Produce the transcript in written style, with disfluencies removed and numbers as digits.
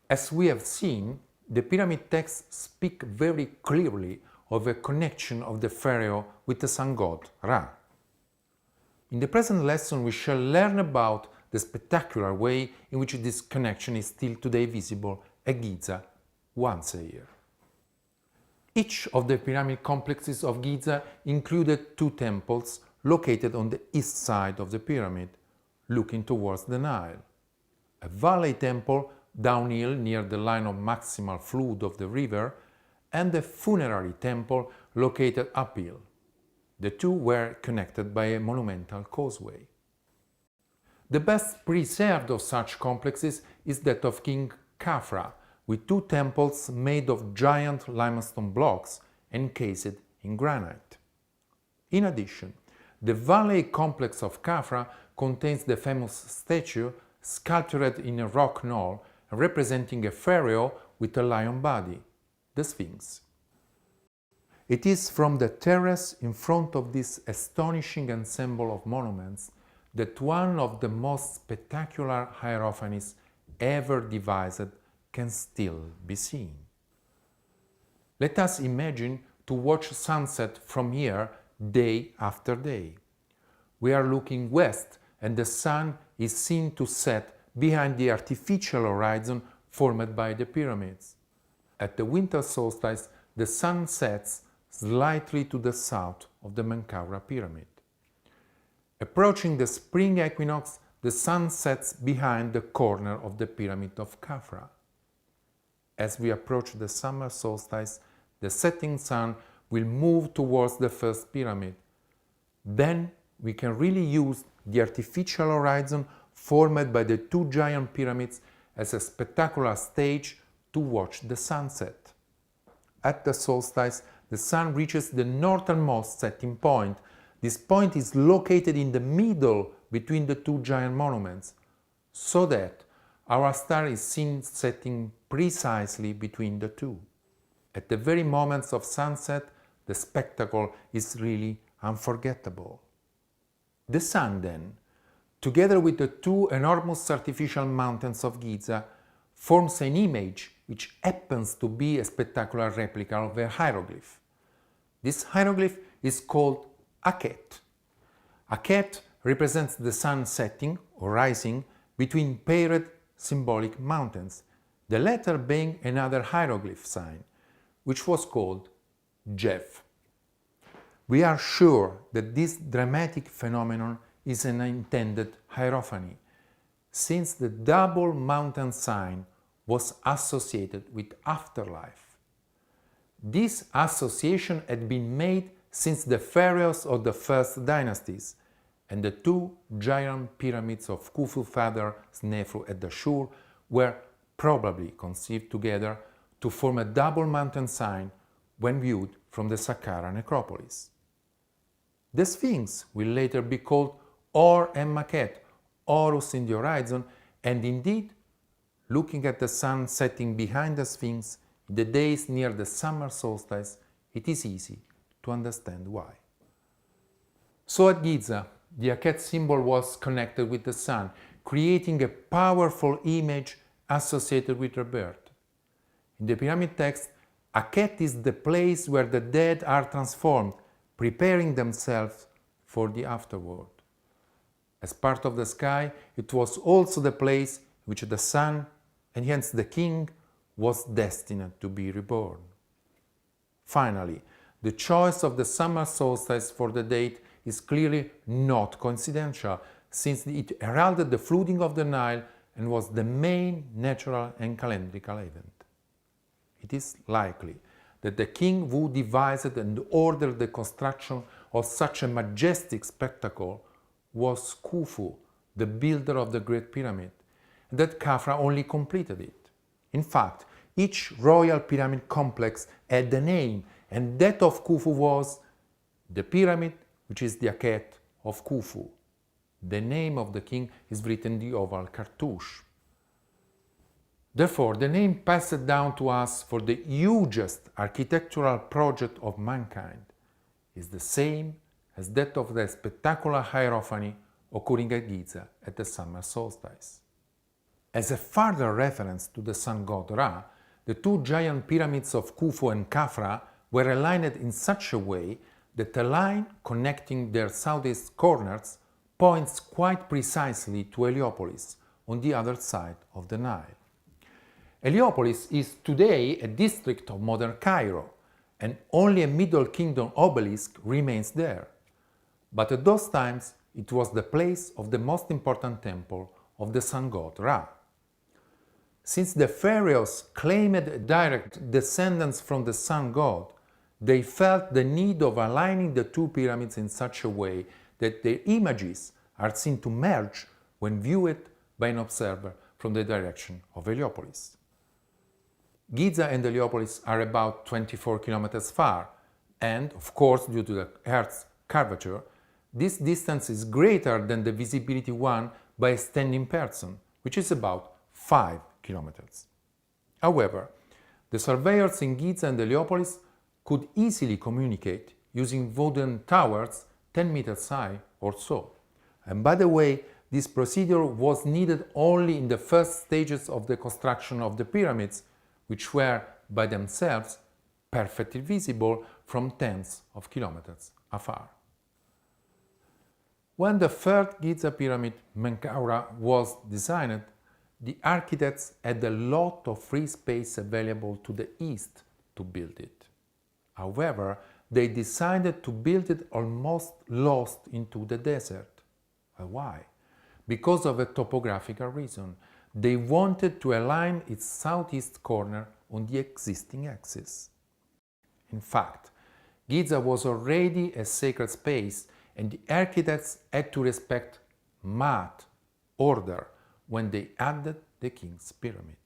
As we have seen, the pyramid texts speak very clearly of a connection of the pharaoh with the sun god Ra. In the present lesson we shall learn about the spectacular way in which this connection is still today visible at Giza once a year. Each of the pyramid complexes of Giza included two temples located on the east side of the pyramid, looking towards the Nile. A valley temple downhill near the line of maximal flood of the river, and a funerary temple located uphill. The two were connected by a monumental causeway. The best preserved of such complexes is that of King Khafra, with two temples made of giant limestone blocks encased in granite. In addition, the valley complex of Khafra contains the famous statue sculptured in a rock knoll representing a pharaoh with a lion body, the Sphinx. It is from the terrace in front of this astonishing ensemble of monuments that one of the most spectacular hierophanies ever devised can still be seen. Let us imagine to watch sunset from here day after day. We are looking west and the sun is seen to set behind the artificial horizon formed by the pyramids. At the winter solstice, the sun sets slightly to the south of the Menkaura pyramid. Approaching the spring equinox, the sun sets behind the corner of the pyramid of Khafra. As we approach the summer solstice, the setting sun will move towards the first pyramid. Then we can really use the artificial horizon formed by the two giant pyramids as a spectacular stage to watch the sunset. At the solstice, the sun reaches the northernmost setting point. This point is located in the middle between the two giant monuments, so that our star is seen setting precisely between the two. At the very moments of sunset, the spectacle is really unforgettable. The sun, then, together with the two enormous artificial mountains of Giza, forms an image which happens to be a spectacular replica of a hieroglyph. This hieroglyph is called Akhet. Akhet represents the sun setting or rising between paired symbolic mountains, the latter being another hieroglyph sign, which was called Jeff. We are sure that this dramatic phenomenon is an intended hierophany, since the double mountain sign was associated with afterlife. This association had been made since the pharaohs of the first dynasties, and the two giant pyramids of Khufu, Father, Snefu and Ashur were probably conceived together to form a double mountain sign when viewed from the Saqqara necropolis. The Sphinx will later be called Or and Makhet, Horus in the horizon, and indeed, looking at the sun setting behind the Sphinx in the days near the summer solstice, it is easy to understand why. So at Giza, the Akhet symbol was connected with the sun, creating a powerful image associated with rebirth. In the pyramid text, Akhet is the place where the dead are transformed, preparing themselves for the afterworld. As part of the sky, it was also the place in which the sun, and hence the king, was destined to be reborn. Finally, the choice of the summer solstice for the date is clearly not coincidental, since it heralded the flooding of the Nile and was the main natural and calendrical event. It is likely that the king who devised and ordered the construction of such a majestic spectacle was Khufu, the builder of the Great Pyramid, and that Khafra only completed it. In fact, each royal pyramid complex had a name, and that of Khufu was the pyramid, which is the Akhet of Khufu. The name of the king is written in the oval cartouche. Therefore, the name passed down to us for the hugest architectural project of mankind is the same as that of the spectacular hierophany occurring at Giza at the summer solstice. As a further reference to the sun god Ra, the two giant pyramids of Khufu and Khafra were aligned in such a way that the line connecting their southeast corners points quite precisely to Heliopolis, on the other side of the Nile. Heliopolis is today a district of modern Cairo, and only a Middle Kingdom obelisk remains there. But at those times it was the place of the most important temple of the sun god Ra. Since the pharaohs claimed direct descendants from the sun god, they felt the need of aligning the two pyramids in such a way that their images are seen to merge when viewed by an observer from the direction of Heliopolis. Giza and Heliopolis are about 24 kilometers far, and, of course, due to the Earth's curvature, this distance is greater than the visibility one by a standing person, which is about 5 kilometers. However, the surveyors in Giza and Heliopolis could easily communicate using wooden towers 10 meters high or so. And by the way, this procedure was needed only in the first stages of the construction of the pyramids, which were by themselves perfectly visible from tens of kilometers afar. When the third Giza pyramid, Menkaura, was designed, the architects had a lot of free space available to the east to build it. However, they decided to build it almost lost into the desert. Why? Because of a topographical reason. They wanted to align its southeast corner on the existing axis. In fact, Giza was already a sacred space, and the architects had to respect math, order, when they added the king's pyramid.